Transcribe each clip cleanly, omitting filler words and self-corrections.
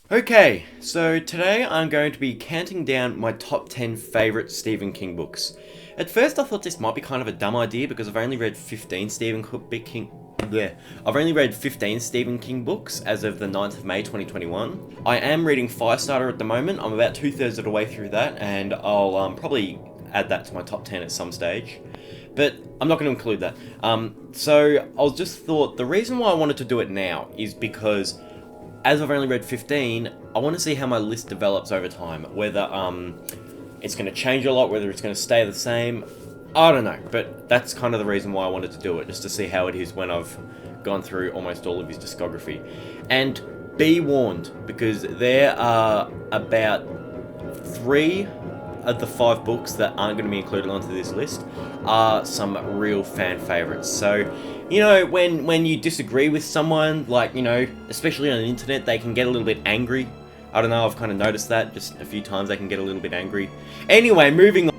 Okay, so today I'm going to be counting down my top 10 favourite Stephen King books. At first I thought this might be kind of a dumb idea because I've only read 15 I've only read 15 Stephen King books as of the 9th of May 2021. I am reading Firestarter at the moment. I'm about 2/3 of the way through that, and I'll probably add that to my top 10 at some stage. But I'm not going to include that. So I just thought the reason why I wanted to do it now is because as I've only read 15, I want to see how my list develops over time. Whether it's going to change a lot, whether it's going to stay the same, I don't know. But that's kind of the reason why I wanted to do it, just to see how it is when I've gone through almost all of his discography. And be warned, because there are about 3 of the 5 books that aren't going to be included onto this list are some real fan favorites. So, you know, when you disagree with someone, like, you know, especially on the internet, they can get a little bit angry. I don't know, I've kind of noticed that just a few times they can get a little bit angry. Anyway, moving on.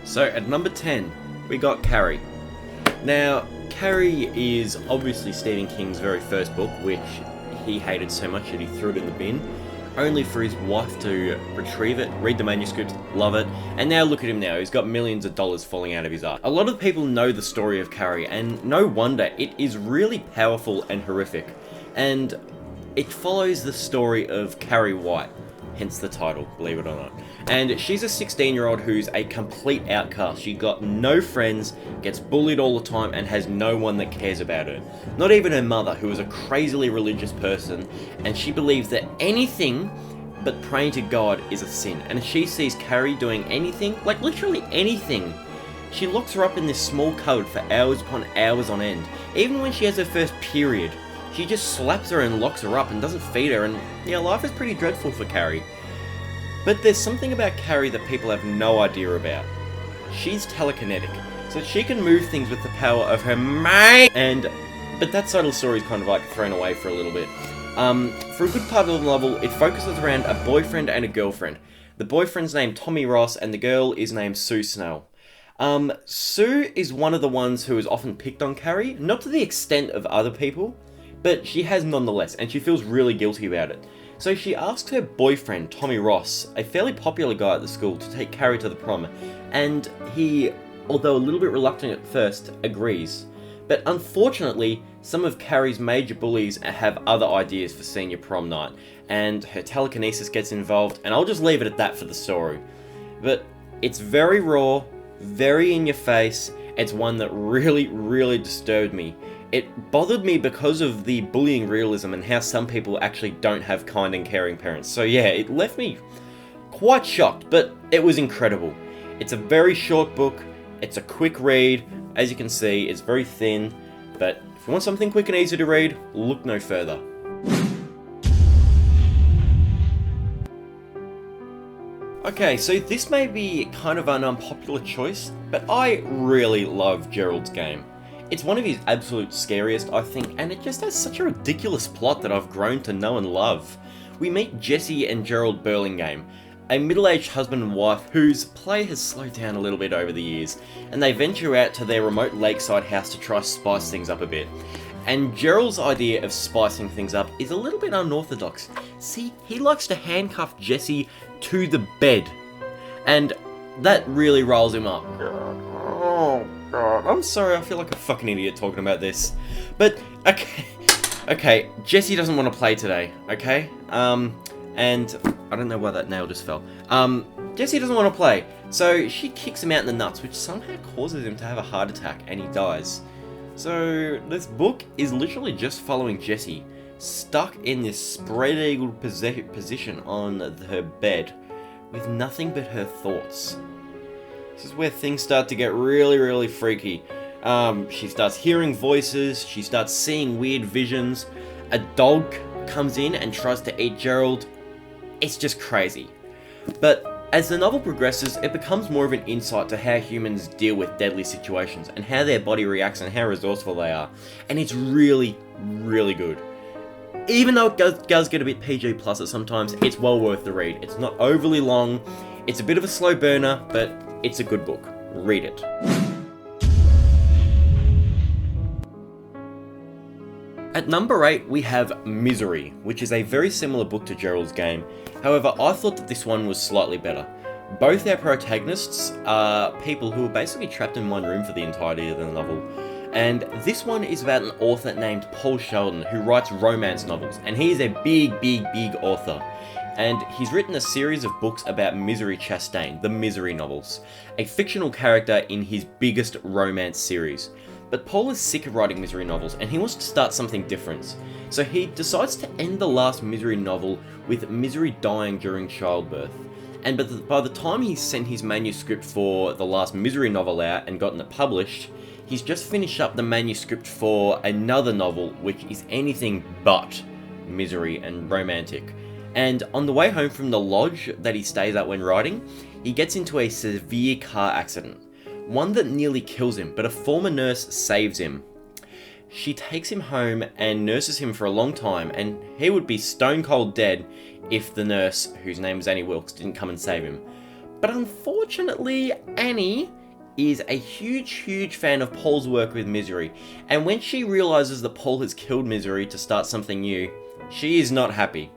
So at number 10, we got Carrie. Now, Carrie is obviously Stephen King's very first book, which he hated so much that he threw it in the bin, only for his wife to retrieve it, read the manuscript, love it, and now look at him now, he's got millions of dollars falling out of his ass. A lot of people know the story of Carrie, and no wonder, it is really powerful and horrific, and it follows the story of Carrie White, hence the title, believe it or not. And she's a 16-year-old who's a complete outcast. She got no friends, gets bullied all the time, and has no one that cares about her. Not even her mother, who is a crazily religious person, and she believes that anything but praying to God is a sin. And if she sees Carrie doing anything, like literally anything, she locks her up in this small cupboard for hours upon hours on end. Even when she has her first period, she just slaps her and locks her up and doesn't feed her, and yeah, life is pretty dreadful for Carrie. But there's something about Carrie that people have no idea about. She's telekinetic, so she can move things with the power of her mind. But that side of the story is kind of like thrown away for a little bit. For a good part of the novel, it focuses around a boyfriend and a girlfriend. The boyfriend's named Tommy Ross, and the girl is named Sue Snell. Sue is one of the ones who is often picked on Carrie, not to the extent of other people, but she has nonetheless, and she feels really guilty about it. So she asks her boyfriend, Tommy Ross, a fairly popular guy at the school, to take Carrie to the prom, and he, although a little bit reluctant at first, agrees. But unfortunately, some of Carrie's major bullies have other ideas for senior prom night, and her telekinesis gets involved, and I'll just leave it at that for the story. But it's very raw, very in your face. It's one that really, really disturbed me. It bothered me because of the bullying realism and how some people actually don't have kind and caring parents. So yeah, it left me quite shocked, but it was incredible. It's a very short book, it's a quick read. As you can see, it's very thin, but if you want something quick and easy to read, look no further. Okay, so this may be kind of an unpopular choice, but I really love Geralds Game. It's one of his absolute scariest, I think, and it just has such a ridiculous plot that I've grown to know and love. We meet Jesse and Gerald Burlingame, a middle-aged husband and wife whose play has slowed down a little bit over the years, and they venture out to their remote lakeside house to try to spice things up a bit. And Gerald's idea of spicing things up is a little bit unorthodox. See, he likes to handcuff Jesse to the bed, and that really riles him up. Oh god, I'm sorry, I feel like a fucking idiot talking about this. But, okay, Jesse doesn't want to play today, okay? And I don't know why that nail just fell. Jesse doesn't want to play, so she kicks him out in the nuts, which somehow causes him to have a heart attack, and he dies. So this book is literally just following Jesse, stuck in this spread-eagled position on her bed, with nothing but her thoughts. This is where things start to get really, really freaky. She starts hearing voices, she starts seeing weird visions, a dog comes in and tries to eat Gerald. It's just crazy. But as the novel progresses, it becomes more of an insight to how humans deal with deadly situations and how their body reacts and how resourceful they are. And it's really, really good. Even though it does get a bit PG plus at sometimes, it's well worth the read. It's not overly long, it's a bit of a slow burner, but it's a good book. Read it. At number 8, we have Misery, which is a very similar book to Gerald's Game. However, I thought that this one was slightly better. Both our protagonists are people who are basically trapped in one room for the entirety of the novel. And this one is about an author named Paul Sheldon who writes romance novels, and he is a big author. And he's written a series of books about Misery Chastain, the Misery novels, a fictional character in his biggest romance series. But Paul is sick of writing Misery novels, and he wants to start something different. So he decides to end the last Misery novel with Misery dying during childbirth. And by the time he's sent his manuscript for the last Misery novel out and gotten it published, he's just finished up the manuscript for another novel which is anything but misery and romantic. And on the way home from the lodge that he stays at when writing, he gets into a severe car accident. One that nearly kills him, but a former nurse saves him. She takes him home and nurses him for a long time, and he would be stone cold dead if the nurse, whose name is Annie Wilkes, didn't come and save him. But unfortunately, Annie is a huge fan of Paul's work with Misery, and when she realizes that Paul has killed Misery to start something new, she is not happy.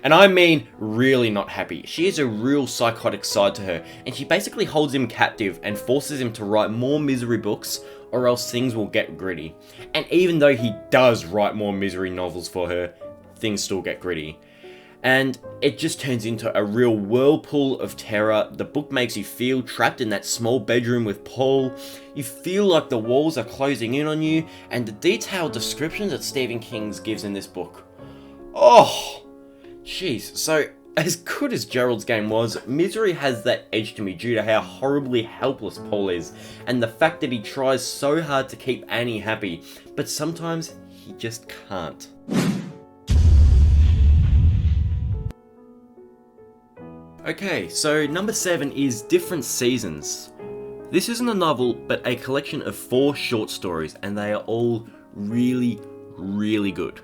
And I mean really not happy. She has a real psychotic side to her, and she basically holds him captive and forces him to write more Misery books or else things will get gritty. And even though he does write more Misery novels for her, things still get gritty. And it just turns into a real whirlpool of terror. The book makes you feel trapped in that small bedroom with Paul. You feel like the walls are closing in on you, and the detailed descriptions that Stephen King gives in this book. Oh, jeez. So, as good as Gerald's Game was, Misery has that edge to me due to how horribly helpless Paul is, and the fact that he tries so hard to keep Annie happy, but sometimes he just can't. Okay, so number 7 is Different Seasons. This isn't a novel, but a collection of 4 short stories, and they are all really good.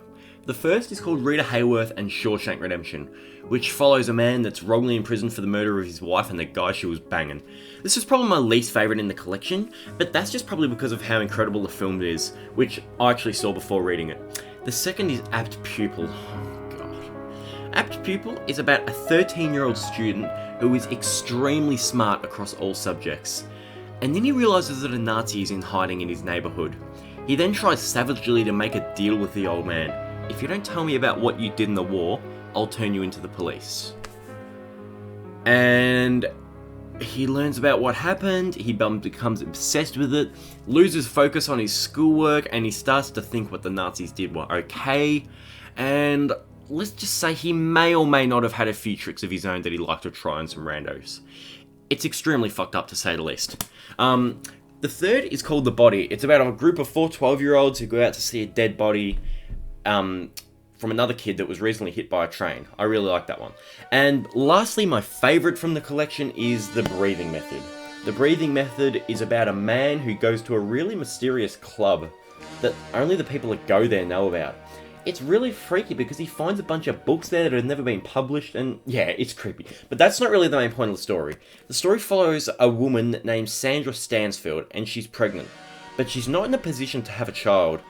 The first is called Rita Hayworth and Shawshank Redemption, which follows a man that's wrongly imprisoned for the murder of his wife and the guy she was banging. This is probably my least favourite in the collection, but that's just probably because of how incredible the film is, which I actually saw before reading it. The second is Apt Pupil. Apt Pupil is about a 13-year-old student who is extremely smart across all subjects. And then he realises that a Nazi is in hiding in his neighbourhood. He then tries savagely to make a deal with the old man. If you don't tell me about what you did in the war, I'll turn you into the police. And he learns about what happened, he becomes obsessed with it, loses focus on his schoolwork, and he starts to think what the Nazis did were okay. And let's just say he may or may not have had a few tricks of his own that he liked to try on some randos. It's extremely fucked up, to say the least. The third is called The Body. It's about a group of 4 12-year-olds who go out to see a dead body from another kid that was recently hit by a train. I really like that one. And lastly, my favourite from the collection is The Breathing Method. The Breathing Method is about a man who goes to a really mysterious club that only the people that go there know about. It's really freaky because he finds a bunch of books there that have never been published, and yeah, it's creepy. But that's not really the main point of the story. The story follows a woman named Sandra Stansfield, and she's pregnant. But she's not in a position to have a child.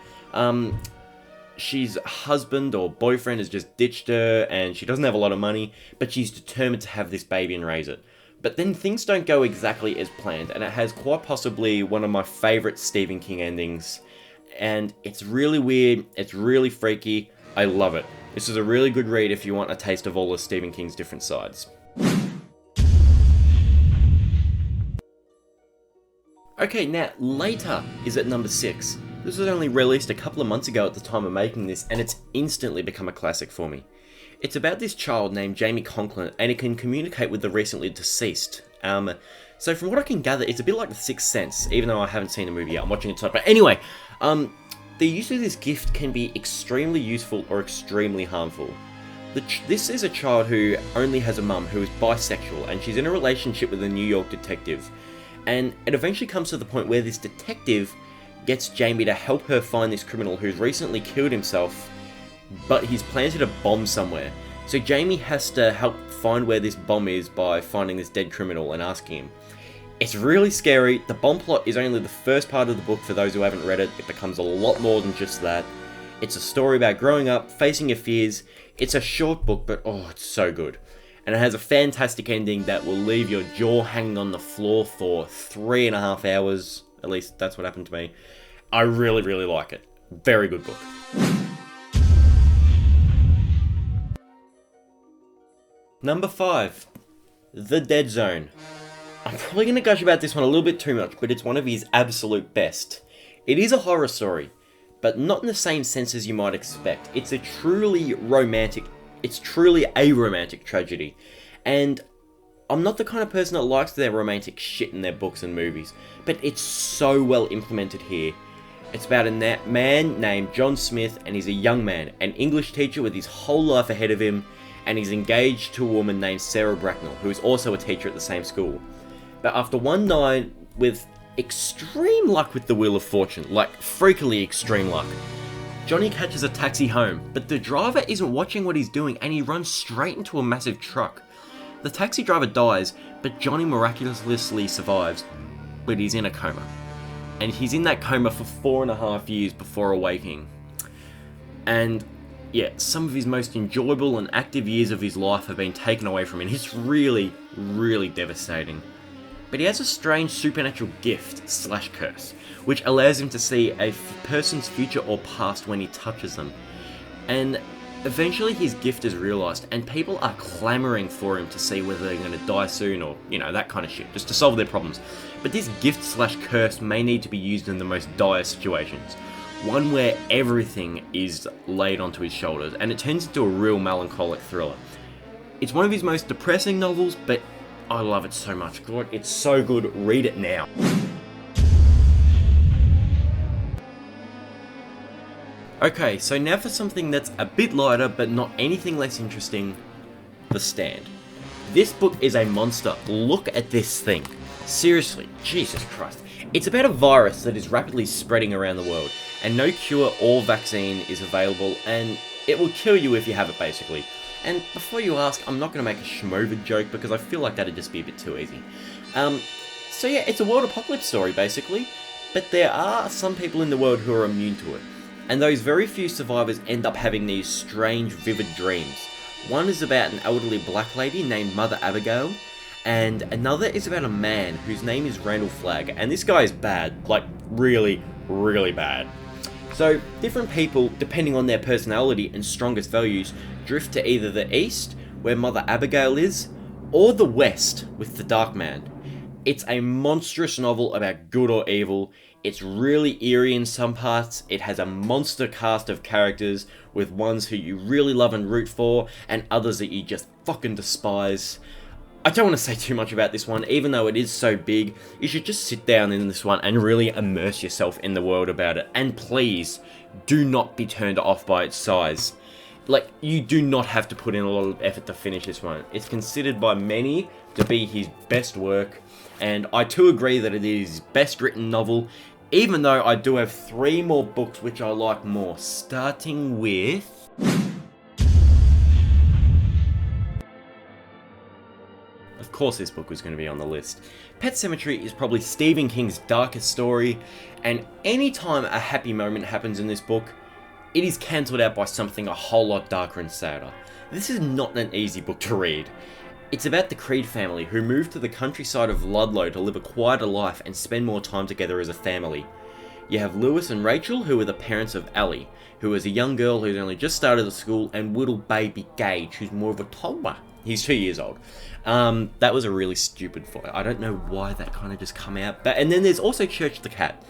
She's husband or boyfriend has just ditched her, and she doesn't have a lot of money, but she's determined to have this baby and raise it. But then things don't go exactly as planned, and it has quite possibly one of my favourite Stephen King endings. And it's really weird, it's really freaky, I love it. This is a really good read if you want a taste of all of Stephen King's different sides. Okay, now, Later is at number 6. This was only released a couple of months ago at the time of making this, and it's instantly become a classic for me. It's about this child named Jamie Conklin, and it can communicate with the recently deceased. So from what I can gather, it's a bit like The Sixth Sense, even though I haven't seen the movie yet, I'm watching it tonight. But anyway, the use of this gift can be extremely useful or extremely harmful. This is a child who only has a mum who is bisexual, and she's in a relationship with a New York detective. And it eventually comes to the point where this detective gets Jamie to help her find this criminal who's recently killed himself, but he's planted a bomb somewhere. So Jamie has to help find where this bomb is by finding this dead criminal and asking him. It's really scary. The bomb plot is only the first part of the book for those who haven't read it. It becomes a lot more than just that. It's a story about growing up, facing your fears. It's a short book, but oh, it's so good. And it has a fantastic ending that will leave your jaw hanging on the floor for 3.5 hours. At least that's what happened to me. I really, really like it. Very good book. Number 5, The Dead Zone. I'm probably going to gush about this one a little bit too much, but it's one of his absolute best. It is a horror story, but not in the same sense as you might expect. It's truly a romantic tragedy. And I'm not the kind of person that likes their romantic shit in their books and movies, but it's so well implemented here. It's about a man named John Smith, and he's a young man, an English teacher with his whole life ahead of him, and he's engaged to a woman named Sarah Bracknell, who is also a teacher at the same school. But after one night, with extreme luck with the Wheel of Fortune, like freakily extreme luck, Johnny catches a taxi home, but the driver isn't watching what he's doing and he runs straight into a massive truck. The taxi driver dies, but Johnny miraculously survives, but he's in a coma. And he's in that coma for 4.5 years before awaking. And yeah, some of his most enjoyable and active years of his life have been taken away from him. It's really, really devastating. But he has a strange supernatural gift / curse, which allows him to see a person's future or past when he touches them. And eventually his gift is realised, and people are clamouring for him to see whether they're going to die soon or, that kind of shit, just to solve their problems. But this gift / curse may need to be used in the most dire situations. One where everything is laid onto his shoulders, and it turns into a real melancholic thriller. It's one of his most depressing novels, but I love it so much. God, it's so good. Read it now. Okay, so now for something that's a bit lighter, but not anything less interesting, The Stand. This book is a monster. Look at this thing. Seriously, Jesus Christ. It's about a virus that is rapidly spreading around the world, and no cure or vaccine is available, and it will kill you if you have it, basically. And before you ask, I'm not going to make a schmovid joke because I feel like that'd just be a bit too easy. So yeah, it's a world apocalypse story, basically, but there are some people in the world who are immune to it. And those very few survivors end up having these strange, vivid dreams. One is about an elderly black lady named Mother Abigail, and another is about a man whose name is Randall Flagg, and this guy is bad, like really, really bad. So, different people, depending on their personality and strongest values, drift to either the east, where Mother Abigail is, or the west, with the Dark Man. It's a monstrous novel about good or evil. It's really eerie in some parts. It has a monster cast of characters, with ones who you really love and root for, and others that you just fucking despise. I don't want to say too much about this one, even though it is so big. You should just sit down in this one and really immerse yourself in the world about it. And please, do not be turned off by its size. Like, you do not have to put in a lot of effort to finish this one. It's considered by many to be his best work, and I too agree that it is his best written novel, even though I do have 3 more books which I like more, starting with... Of course this book was going to be on the list. Pet Sematary is probably Stephen King's darkest story, and anytime a happy moment happens in this book, it is cancelled out by something a whole lot darker and sadder. This is not an easy book to read. It's about the Creed family who moved to the countryside of Ludlow to live a quieter life and spend more time together as a family. You have Lewis and Rachel, who are the parents of Ellie, who is a young girl who's only just started at school, and little baby Gage, who's more of a toddler. He's 2 years old. That was a really stupid fight. I don't know why that kind of just come out. And then there's also Church the cat.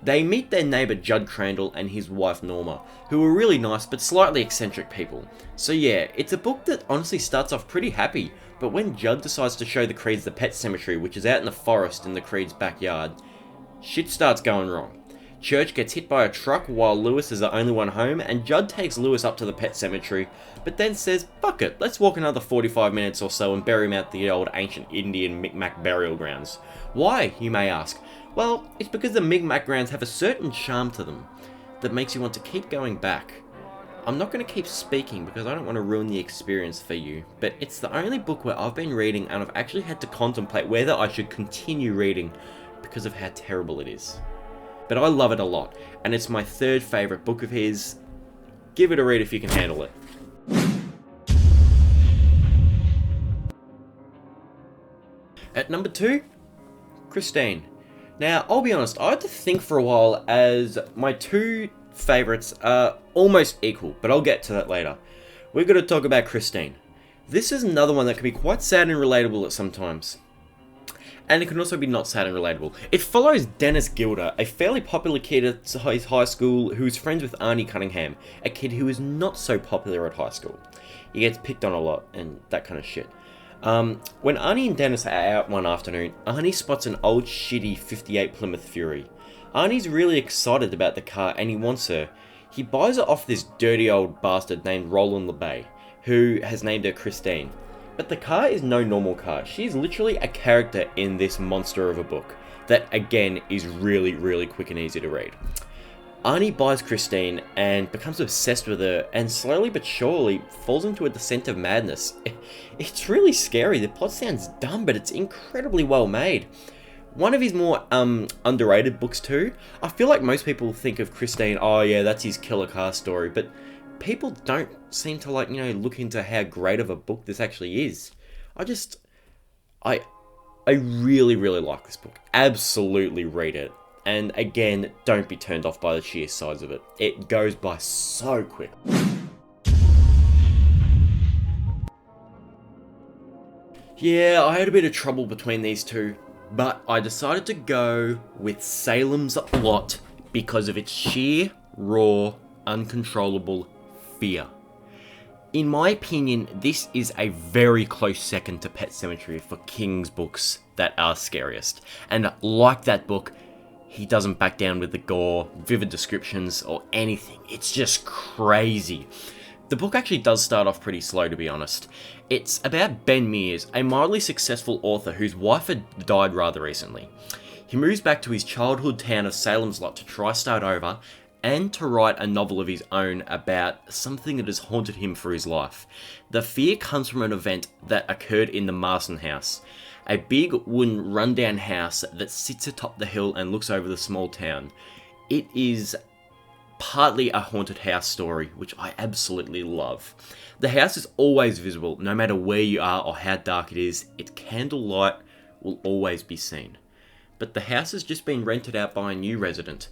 They meet their neighbour Judd Crandall and his wife Norma, who are really nice but slightly eccentric people. So yeah, it's a book that honestly starts off pretty happy, but when Judd decides to show the Creeds the pet cemetery, which is out in the forest in the Creeds' backyard, shit starts going wrong. Church gets hit by a truck while Lewis is the only one home, and Judd takes Lewis up to the pet cemetery, but then says, fuck it, let's walk another 45 minutes or so and bury him at the old ancient Indian Micmac burial grounds. Why, you may ask? Well, it's because the Micmac grounds have a certain charm to them that makes you want to keep going back. I'm not going to keep speaking because I don't want to ruin the experience for you, but it's the only book where I've been reading and I've actually had to contemplate whether I should continue reading because of how terrible it is. But I love it a lot, and it's my 3rd favourite book of his. give it a read if you can handle it. At number 2, Christine. Now, I'll be honest, I had to think for a while as my two favourites are almost equal, but I'll get to that later. We're going to talk about Christine. This is another one that can be quite sad and relatable at sometimes. And it can also be not sad and relatable. It follows Dennis Gilder, a fairly popular kid at his high school who is friends with Arnie Cunningham, a kid who is not so popular at high school. He gets picked on a lot and that kind of shit. When Arnie and Dennis are out one afternoon, Arnie spots an old shitty 58 Plymouth Fury. Arnie's really excited about the car and he wants her. He buys her off this dirty old bastard named Roland LeBay, who has named her Christine. But the car is no normal car. She's literally a character in this monster of a book that, again, is really, really quick and easy to read. Arnie buys Christine and becomes obsessed with her and slowly but surely falls into a descent of madness. It's really scary. The plot sounds dumb, but it's incredibly well made. One of his more underrated books too. I feel like most people think of Christine, oh yeah, that's his killer car story, but people don't seem to look into how great of a book this actually is. I really, really like this book. Absolutely read it. And again, don't be turned off by the sheer size of it. It goes by so quick. Yeah, I had a bit of trouble between these two, but I decided to go with Salems Lot because of its sheer, raw, uncontrollable fear. In my opinion, this is a very close second to Pet Sematary for King's books that are scariest. And like that book, he doesn't back down with the gore, vivid descriptions, or anything. It's just crazy. The book actually does start off pretty slow, to be honest. It's about Ben Mears, a mildly successful author whose wife had died rather recently. He moves back to his childhood town of Salems Lot to try start over, and to write a novel of his own about something that has haunted him for his life. The fear comes from an event that occurred in the Marston house, a big wooden rundown house that sits atop the hill and looks over the small town. It is partly a haunted house story, which I absolutely love. The house is always visible, no matter where you are or how dark it is. Its candlelight will always be seen. But the house has just been rented out by a new resident,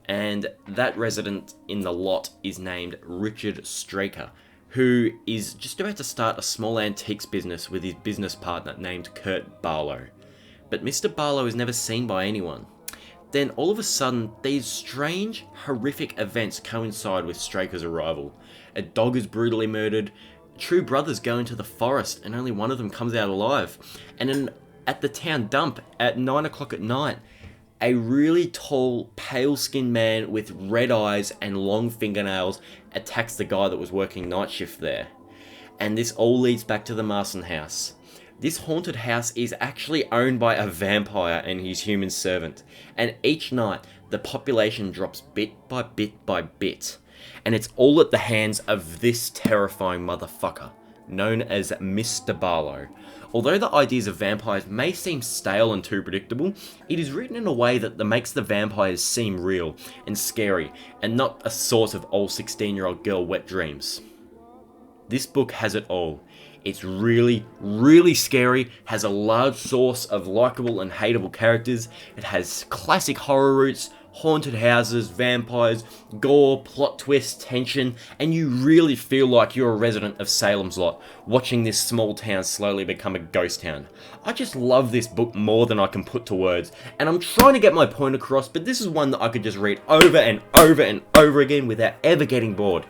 and that resident in the lot is named Richard Straker, who is just about to start a small antiques business with his business partner named Kurt Barlow. But Mr. Barlow is never seen by anyone. Then all of a sudden, these strange, horrific events coincide with Straker's arrival. A dog is brutally murdered, two brothers go into the forest and only one of them comes out alive. And then at the town dump at 9 o'clock at night, a really tall, pale-skinned man with red eyes and long fingernails attacks the guy that was working night shift there. And this all leads back to the Marston house. This haunted house is actually owned by a vampire and his human servant. And each night, the population drops bit by bit by bit. And it's all at the hands of this terrifying motherfucker, known as Mr. Barlow. Although the ideas of vampires may seem stale and too predictable, it is written in a way that makes the vampires seem real and scary, and not a source of old 16-year-old girl wet dreams. This book has it all. It's really, really scary, has a large source of likable and hateable characters, it has classic horror roots, haunted houses, vampires, gore, plot twists, tension, and you really feel like you're a resident of Salem's Lot, watching this small town slowly become a ghost town. I just love this book more than I can put to words, and I'm trying to get my point across, but this is one that I could just read over and over and over again without ever getting bored.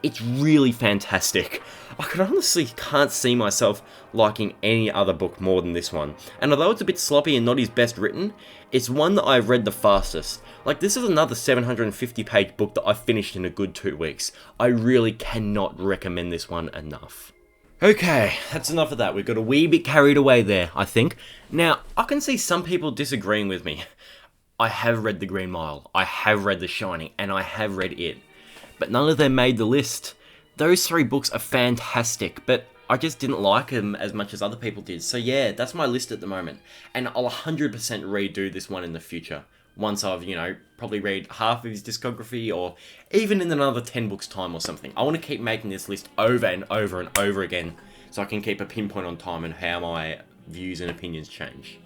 It's really fantastic. I honestly can't see myself liking any other book more than this one. And although it's a bit sloppy and not his best written, it's one that I've read the fastest. Like, this is another 750 page book that I finished in a good 2 weeks. I really cannot recommend this one enough. Okay, that's enough of that. We got a wee bit carried away there, I think. Now, I can see some people disagreeing with me. I have read The Green Mile, I have read The Shining, and I have read It. But none of them made the list. Those 3 books are fantastic, but I just didn't like them as much as other people did. So yeah, that's my list at the moment. And I'll 100% redo this one in the future. once I've, probably read half of his discography, or even in another 10 books time or something. I want to keep making this list over and over and over again, so I can keep a pinpoint on time and how my views and opinions change.